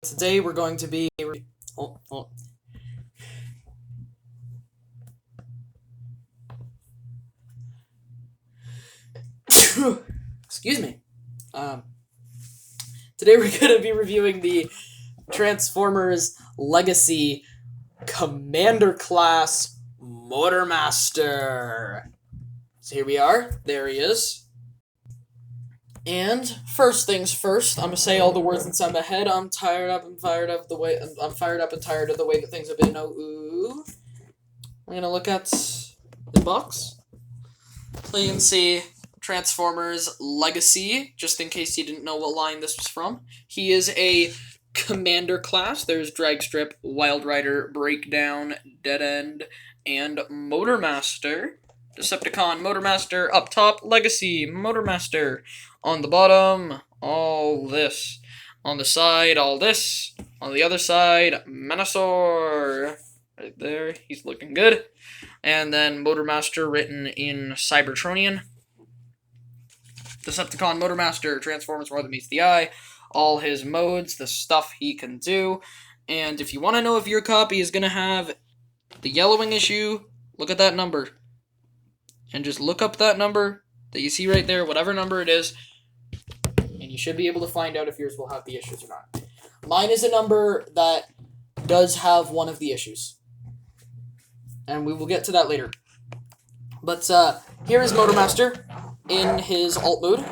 Today we're going to be oh, oh. Excuse me. Um, Today we're going to be reviewing the Transformers Legacy Commander Class Motormaster. So here we are. There he is. And first things first, I'm gonna say all the words inside my head. I'm fired up and tired of the way that things have been. Ooh. We're gonna look at the box. So you can see Transformers Legacy, just in case you didn't know what line this was from. He is a Commander class. There's Drag Strip, Wild Rider, Breakdown, Dead End, and Motormaster. Decepticon Motormaster up top, Legacy Motormaster. On the bottom, all this. On the side, all this. On the other side, Manosaur. Right there, he's looking good. And then Motormaster written in Cybertronian. Decepticon Motormaster, Transformers more than meets the eye. All his modes, the stuff he can do. And if you want to know if your copy is going to have the yellowing issue, look at that number. And just look up that number that you see right there, whatever number it is, and you should be able to find out if yours will have the issues or not. Mine is a number that does have one of the issues. And we will get to that later. But here is Motormaster in his alt mode.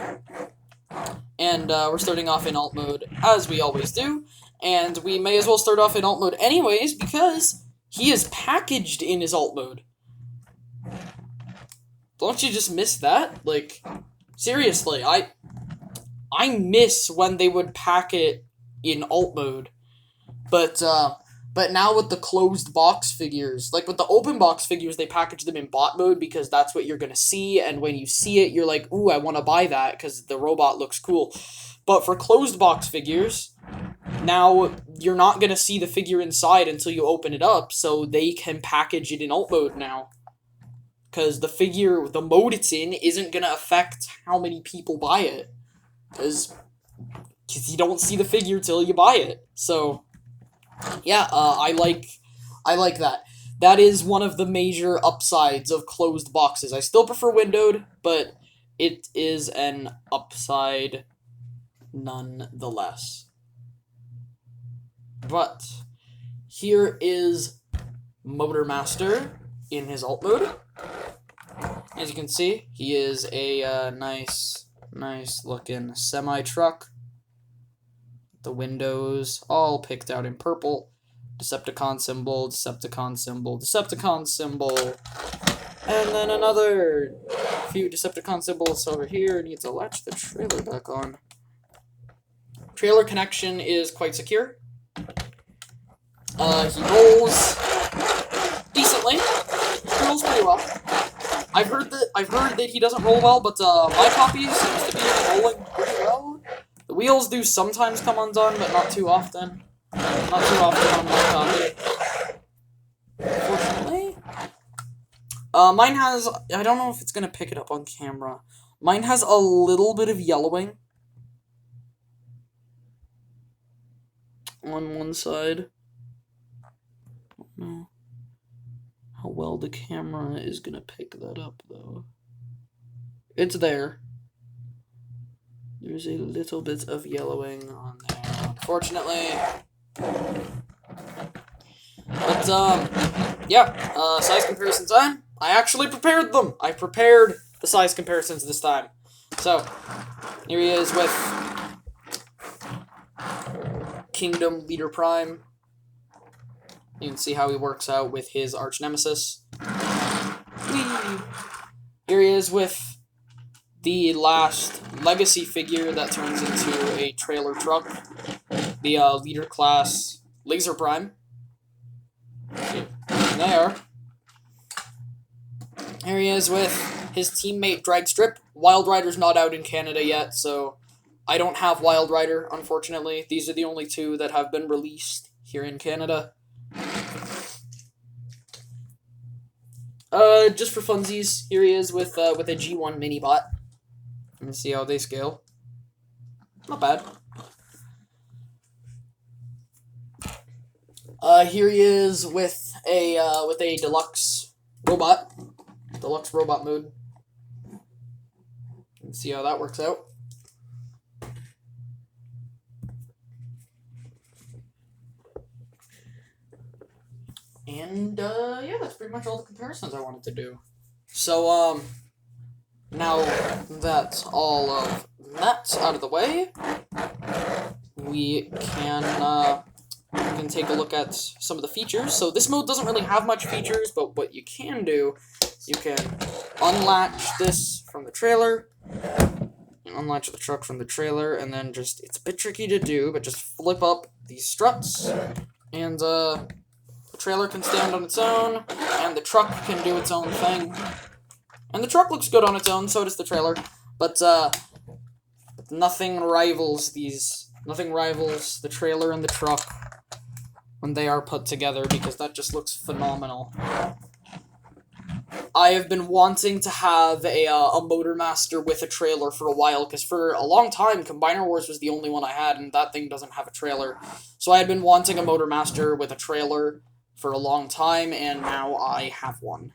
And we're starting off in alt mode as we always do. And we may as well start off in alt mode anyways because he is packaged in his alt mode. Don't you just miss that? Like, seriously, I miss when they would pack it in alt mode. But now with the closed box figures, like with the open box figures, they package them in bot mode because that's what you're going to see, and when you see it, you're like, ooh, I want to buy that because the robot looks cool. But for closed box figures, now you're not going to see the figure inside until you open it up, so they can package it in alt mode now. Because the mode it's in isn't going to affect how many people buy it. Because you don't see the figure till you buy it. So, yeah, I like that. That is one of the major upsides of closed boxes. I still prefer windowed, but it is an upside nonetheless. But here is Motormaster in his alt mode. As you can see, he is a nice looking semi-truck. The windows all picked out in purple. Decepticon symbol, Decepticon symbol, Decepticon symbol. And then another few Decepticon symbols over here. Need to latch the trailer back on. Trailer connection is quite secure. He rolls decently. He rolls pretty well. I've heard that he doesn't roll well, but my copy seems to be rolling pretty well. The wheels do sometimes come undone, but not too often. Not too often on my copy. Unfortunately. Mine has, I don't know if it's gonna pick it up on camera. Mine has a little bit of yellowing on one side. I don't know how well the camera is gonna pick that up, though. It's there. There's a little bit of yellowing on there, unfortunately. But, yeah, size comparison time. I actually prepared them. I prepared the size comparisons this time. So, here he is with Kingdom Leader Prime. You can see how he works out with his arch nemesis. Whee! Here he is with the last Legacy figure that turns into a trailer truck. The Leader Class Laser Prime. There. Here he is with his teammate Drag Strip. Wild Rider's not out in Canada yet, so I don't have Wild Rider, unfortunately. These are the only two that have been released here in Canada. Just for funsies, here he is with a G1 mini bot. Let me see how they scale. Not bad. Here he is with a deluxe robot mode. Let's see how that works out. And, yeah, that's pretty much all the comparisons I wanted to do. So, now that's all of that out of the way, we can take a look at some of the features. So this mode doesn't really have much features, but what you can do is you can unlatch this from the trailer, unlatch the truck from the trailer, and then just, it's a bit tricky to do, but just flip up these struts, and, the trailer can stand on its own, and the truck can do its own thing. And the truck looks good on its own, so does the trailer, but nothing rivals the trailer and the truck when they are put together, because that just looks phenomenal. I have been wanting to have a MotorMaster with a trailer for a while, because for a long time, Combiner Wars was the only one I had, and that thing doesn't have a trailer. So I had been wanting a MotorMaster with a trailer for a long time, and now I have one.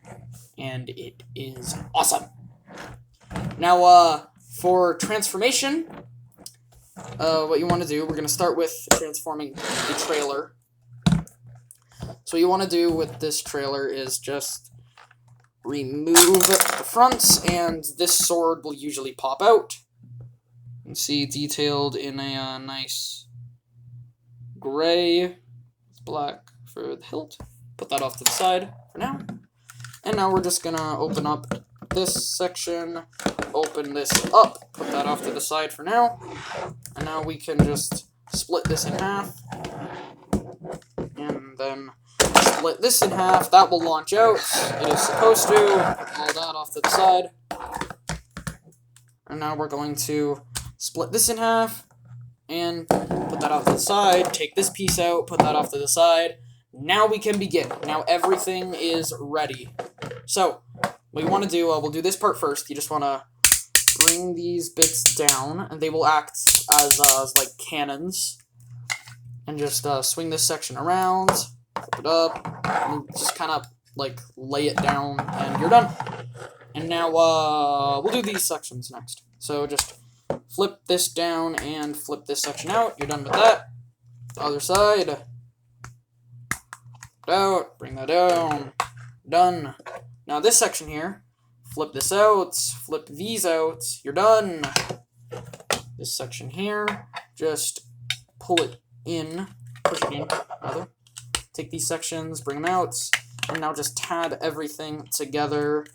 And it is awesome. Now, for transformation, what you want to do, we're going to start with transforming the trailer. So what you want to do with this trailer is just remove the fronts, and this sword will usually pop out. You can see detailed in a nice gray, black for the hilt. Put that off to the side for now. And now we're just gonna open up this section, open this up, put that off to the side for now. And now we can just split this in half, and then split this in half. That will launch out. It is supposed to. Put all that off to the side. And now we're going to split this in half, and put that off to the side. Take this piece out, put that off to the side. Now we can begin. Now everything is ready. So, what you want to do, we'll do this part first. You just want to bring these bits down, and they will act as like cannons. And just swing this section around, flip it up, and just kind of like lay it down, and you're done. And now we'll do these sections next. So just flip this down and flip this section out. You're done with that. Other side. Out, bring that down, done. Now this section here, flip this out, flip these out, you're done. This section here, just pull it in, push it in, rather. Take these sections, bring them out, and now just tab everything together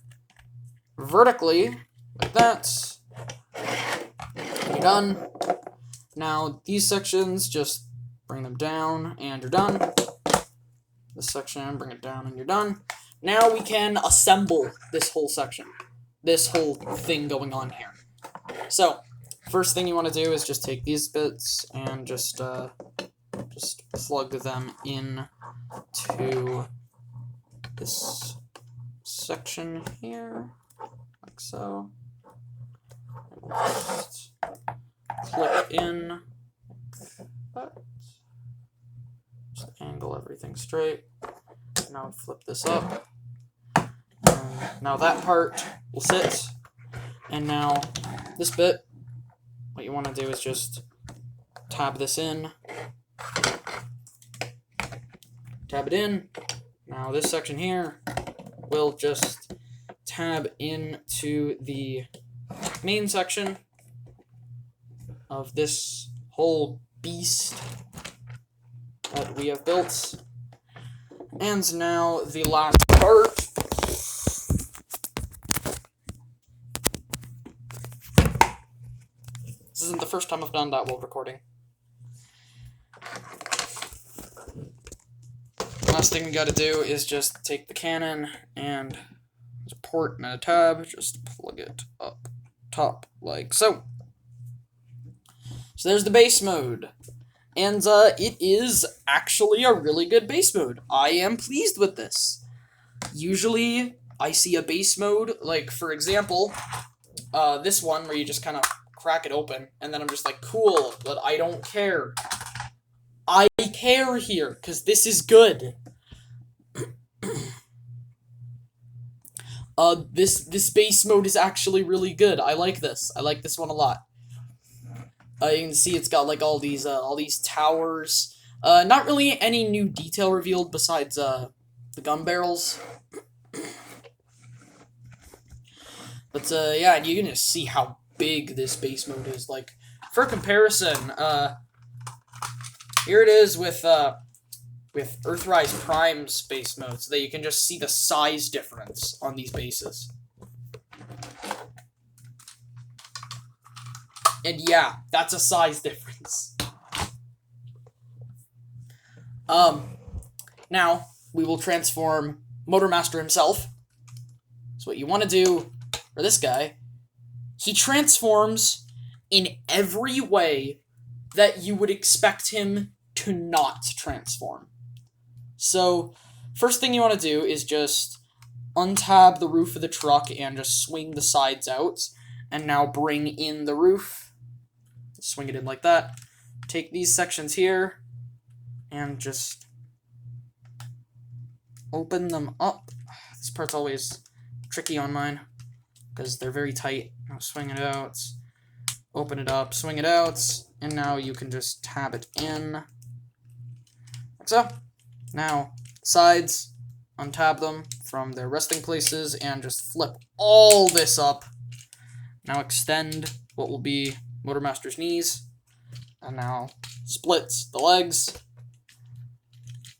vertically, like that. You're done. Now these sections, just bring them down, and you're done. This section, bring it down, and you're done. Now we can assemble this whole section, this whole thing going on here. So, first thing you want to do is just take these bits and just plug them in to this section here, like so. Just clip in that. Just angle everything straight. Now flip this up. And now that part will sit. And now this bit, what you want to do is just tab this in. Tab it in. Now this section here will just tab into the main section of this whole beast that we have built. And now the last part. This isn't the first time I've done that while recording. Last thing we gotta do is just take the cannon and there's a port and a tab, just plug it up top like so. So there's the base mode. And it is actually a really good base mode. I am pleased with this. Usually, I see a base mode, like, for example, this one where you just kind of crack it open, and then I'm just like, cool, but I don't care. I care here, because this is good. This base mode is actually really good. I like this. I like this one a lot. You can see it's got like all these towers. Not really any new detail revealed besides the gun barrels. But yeah, you can just see how big this base mode is. Like, for comparison, here it is with Earthrise Prime's base mode, so that you can just see the size difference on these bases. And yeah, that's a size difference. Now, we will transform MOTORMASTER himself. So what you want to do for this guy, he transforms in every way that you would expect him to not transform. So, first thing you want to do is just untab the roof of the truck and just swing the sides out. And now bring in the roof. Swing it in like that. Take these sections here and just open them up. This part's always tricky on mine because they're very tight. Now swing it out, open it up, swing it out, and now you can just tab it in like so. Now, sides, untab them from their resting places and just flip all this up. Now extend what will be MOTORMASTER's knees, and now split the legs,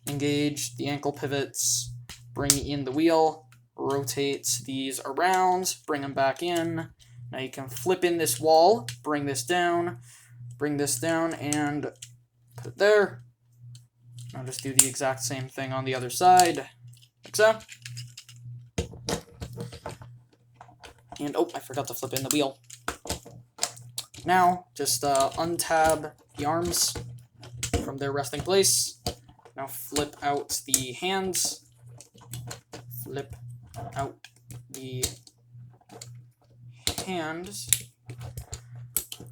engage the ankle pivots, bring in the wheel, rotate these around, bring them back in. Now you can flip in this wall, bring this down, and put it there. Now just do the exact same thing on the other side, like so. And, oh, I forgot to flip in the wheel. Now, just untab the arms from their resting place. Now flip out the hands. Flip out the hands.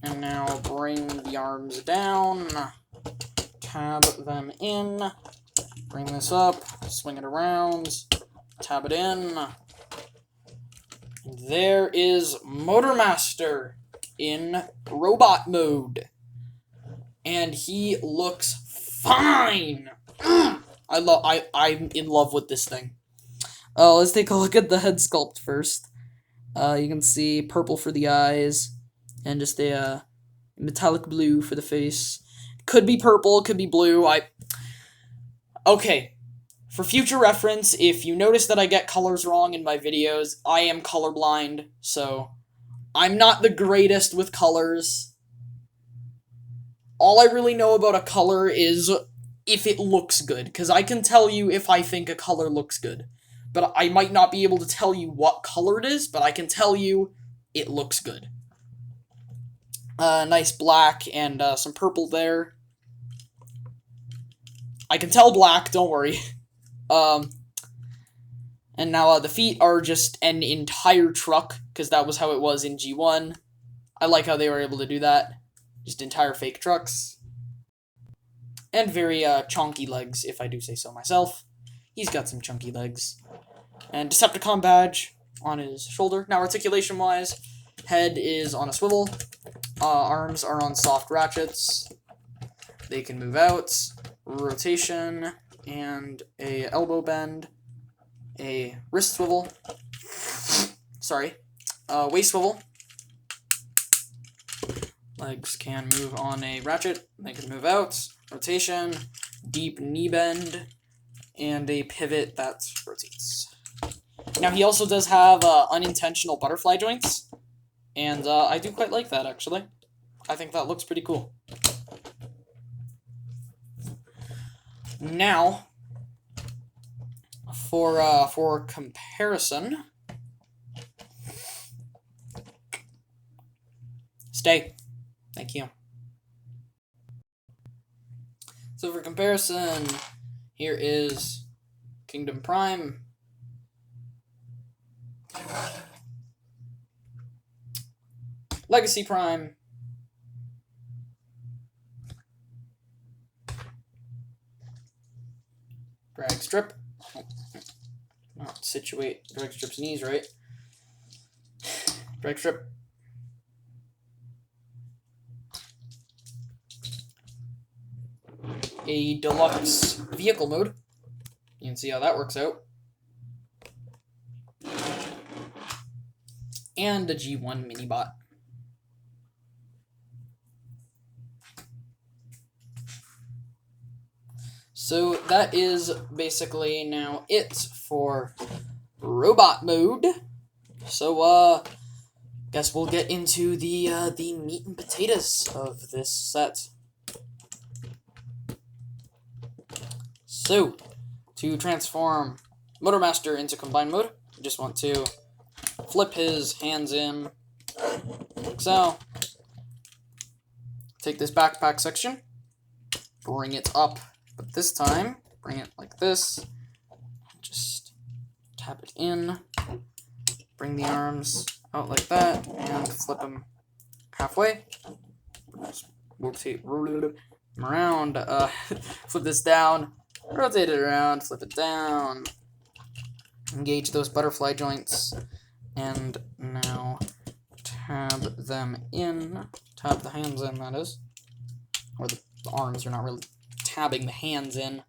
And now bring the arms down. Tab them in. Bring this up. Swing it around. Tab it in. And there is MOTORMASTER in robot mode. And he looks fine. I'm in love with this thing. Let's take a look at the head sculpt first. You can see purple for the eyes, and just a metallic blue for the face. Could be purple, could be blue. Okay. For future reference, if you notice that I get colors wrong in my videos, I am colorblind, so I'm not the greatest with colors. All I really know about a color is if it looks good, because I can tell you if I think a color looks good. But I might not be able to tell you what color it is, but I can tell you it looks good. Nice black and some purple there. I can tell black, don't worry. And now the feet are just an entire truck, because that was how it was in G1. I like how they were able to do that. Just entire fake trucks. And very chonky legs, if I do say so myself. He's got some chunky legs. And Decepticon badge on his shoulder. Now, articulation-wise, head is on a swivel. Arms are on soft ratchets. They can move out. Rotation, and a elbow bend. A wrist swivel. Sorry. Waist swivel. Legs can move on a ratchet. They can move out. Rotation. Deep knee bend. And a pivot that rotates. Now, he also does have unintentional butterfly joints. And I do quite like that, actually. I think that looks pretty cool. Now, for comparison, stay. Thank you. So for comparison, here is Kingdom Prime. Legacy Prime. Drag strip. Not situate drag strip's knees right. Drag strip. A deluxe vehicle mode. You can see how that works out. And a G1 Minibot. So that is basically now it for robot mode. So guess we'll get into the meat and potatoes of this set. So to transform MOTORMASTER into combined mode, you just want to flip his hands in like so. Take this backpack section, bring it up. But this time, bring it like this, just tap it in, bring the arms out like that, and flip them halfway. Just rotate them around, flip this down, rotate it around, flip it down, engage those butterfly joints, and now tab them in, tab the hands in, that is, or the arms are not really tabbing the hands in.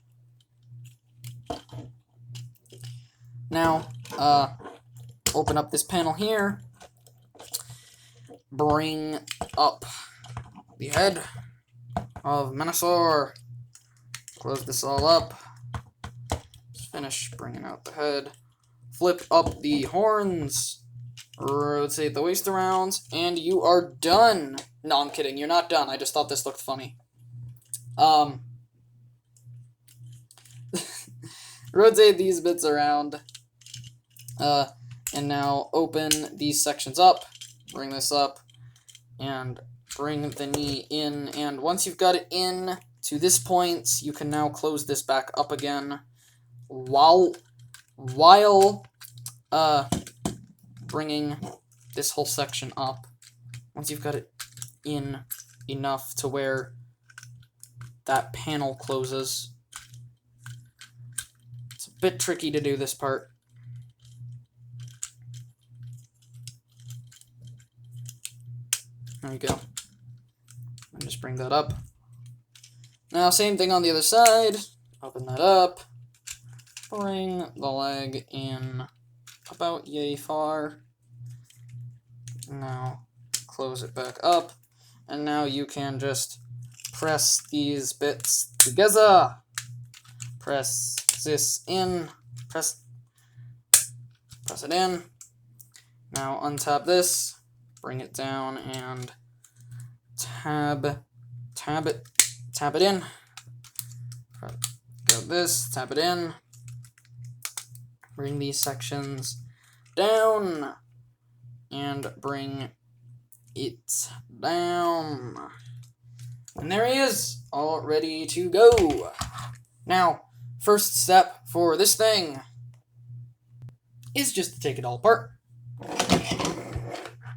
Now, open up this panel here, bring up the head of Menosaur, close this all up, finish bringing out the head, flip up the horns, rotate the waist around, and you are done! No, I'm kidding, you're not done, I just thought this looked funny. Rotate these bits around, and now open these sections up, bring this up, and bring the knee in, and once you've got it in to this point, you can now close this back up again, while bringing this whole section up. Once you've got it in enough to where that panel closes. It's a bit tricky to do this part. There we go. And just bring that up. Now, same thing on the other side. Open that up. Bring the leg in about yay far. Now, close it back up. And now you can just press these bits together. Press this in. Press it in. Now untap this. Bring it down and tab it in. Go this, tap it in. Bring these sections down and bring it down. And there he is, all ready to go. Now, first step for this thing is just to take it all apart.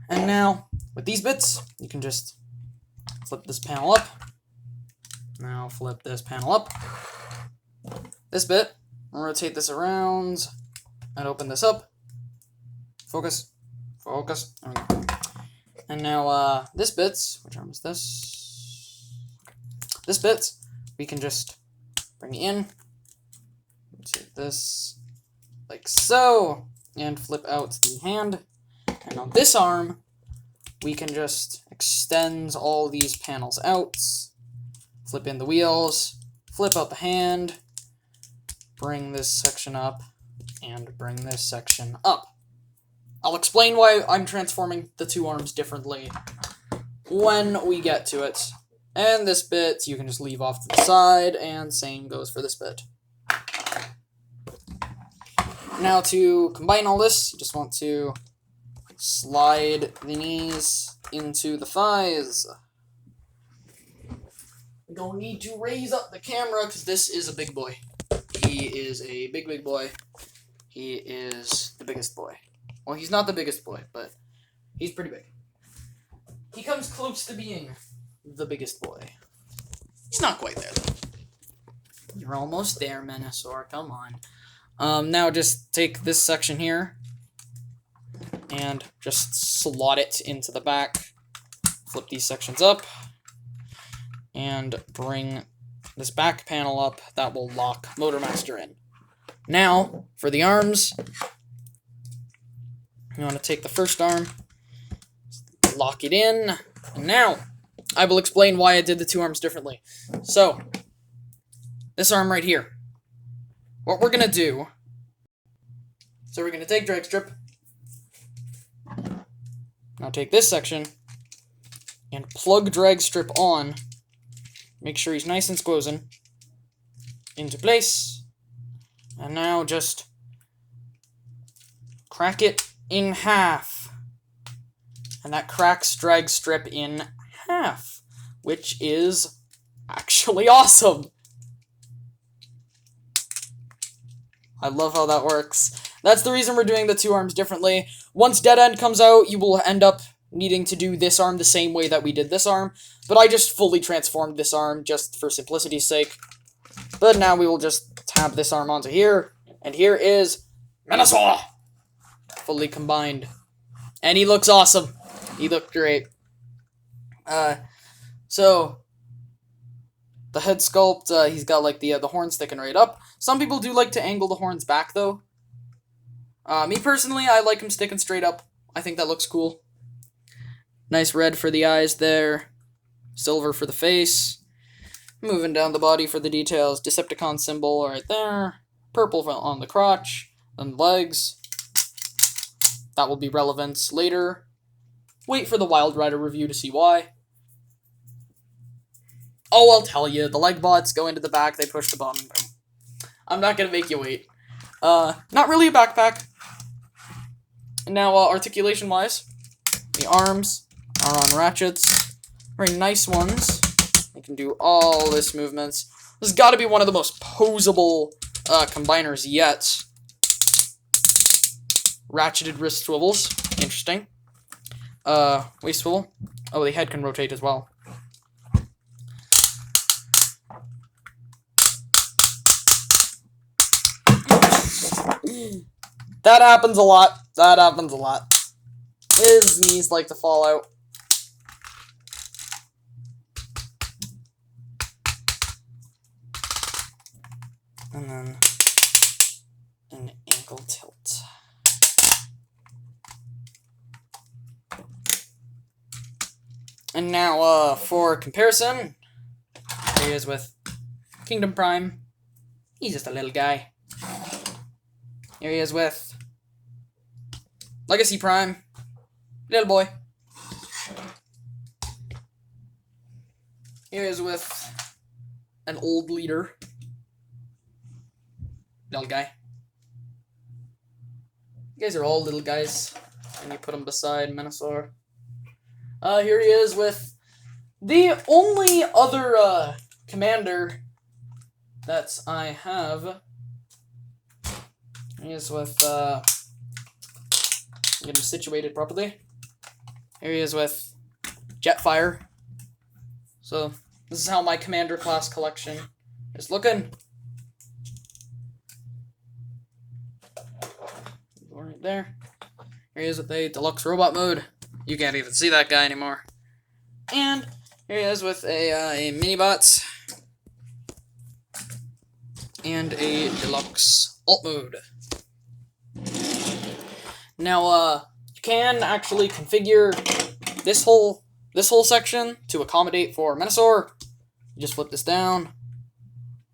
And now, with these bits, you can just flip this panel up. Now flip this panel up. This bit, rotate this around, and open this up. Focus. Focus. There we go. And now, this bit, which arm is this? This bit, we can just bring it in, rotate this like so, and flip out the hand. And on this arm, we can just extend all these panels out, flip in the wheels, flip out the hand, bring this section up, and bring this section up. I'll explain why I'm transforming the two arms differently when we get to it. And this bit, you can just leave off to the side, and same goes for this bit. Now to combine all this, you just want to slide the knees into the thighs. We don't need to raise up the camera, because this is a big boy. He is a big boy. He is the biggest boy. Well, he's not the biggest boy, but he's pretty big. He comes close to being the biggest boy. He's not quite there, though. You're almost there, Menasor. Come on. Now just take this section here and just slot it into the back. Flip these sections up and bring this back panel up. That will lock MotorMaster in. Now, for the arms, you want to take the first arm, lock it in, and now I will explain why I did the two arms differently. So, this arm right here. What we're going to do, so we're going to take drag strip, now take this section, and plug drag strip on, make sure he's nice and squozen, into place, and now just crack it in half. And that cracks drag strip in half, which is actually awesome. I love how that works. That's the reason we're doing the two arms differently. Once Dead End comes out, you will end up needing to do this arm the same way that we did this arm, but I just fully transformed this arm just for simplicity's sake. But now we will just tab this arm onto here, and here is Menasor! Fully combined. And he looks awesome. He looked great. So, the head sculpt, he's got like the horn sticking right up. Some people do like to angle the horns back though. Me personally, I like him sticking straight up. I think that looks cool. Nice red for the eyes there. Silver for the face. Moving down the body for the details. Decepticon symbol right there. Purple on the crotch. And legs. That will be relevant later. Wait for the Wild Rider review to see why. Oh, I'll tell you. The leg bots go into the back. They push the button. Boom. I'm not going to make you wait. Not really a backpack. Now, articulation-wise, the arms are on ratchets. Very nice ones. You can do all this movements. This has got to be one of the most posable combiners yet. Ratcheted wrist swivels. Interesting. Waist swivel. Oh, the head can rotate as well. That happens a lot. That happens a lot. His knees like to fall out. And then an ankle tilt. And now, for comparison, here he is with Kingdom Prime. He's just a little guy. Here he is with Legacy Prime. Little boy. Here he is with an old leader. Little guy. You guys are all little guys. And you put them beside Menasor. Here he is with the only other commander that I have. He is with, get him situated properly. Here he is with Jetfire. So, this is how my commander class collection is looking. Right there. Here he is with a deluxe robot mode. You can't even see that guy anymore. And here he is with a mini-bot. And a deluxe alt mode. Now, you can actually configure this whole section to accommodate for Menasor. You just flip this down,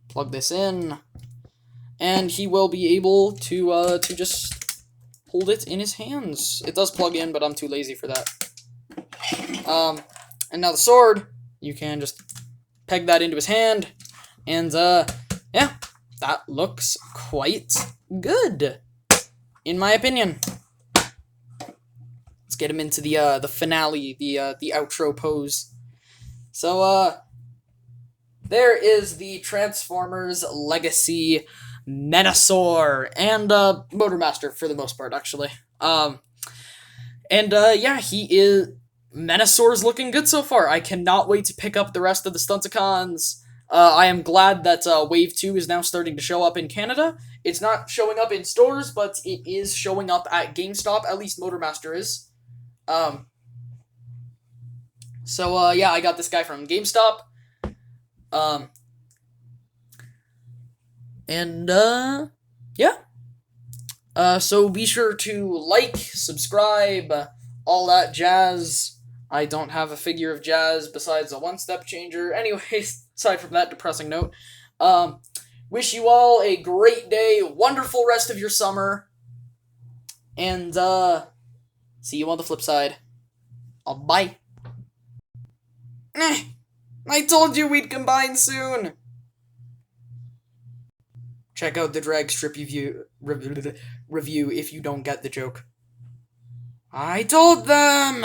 plug this in, and he will be able to just hold it in his hands. It does plug in, but I'm too lazy for that. And now the sword, you can just peg that into his hand, and yeah, that looks quite good, in my opinion. Let's get him into the finale, the outro pose. So there is the Transformers Legacy Menasor and MotorMaster for the most part, actually. Yeah, Menasor's looking good so far. I cannot wait to pick up the rest of the Stunticons. I am glad that Wave 2 is now starting to show up in Canada. It's not showing up in stores, but it is showing up at GameStop. At least MotorMaster is. Yeah, I got this guy from GameStop. Yeah. So be sure to like, subscribe, all that jazz. I don't have a figure of jazz besides a one-step changer. Anyways, aside from that depressing note, wish you all a great day, wonderful rest of your summer, and see you on the flip side. Bye. I told you we'd combine soon. Check out the drag strip review if you don't get the joke. I told them!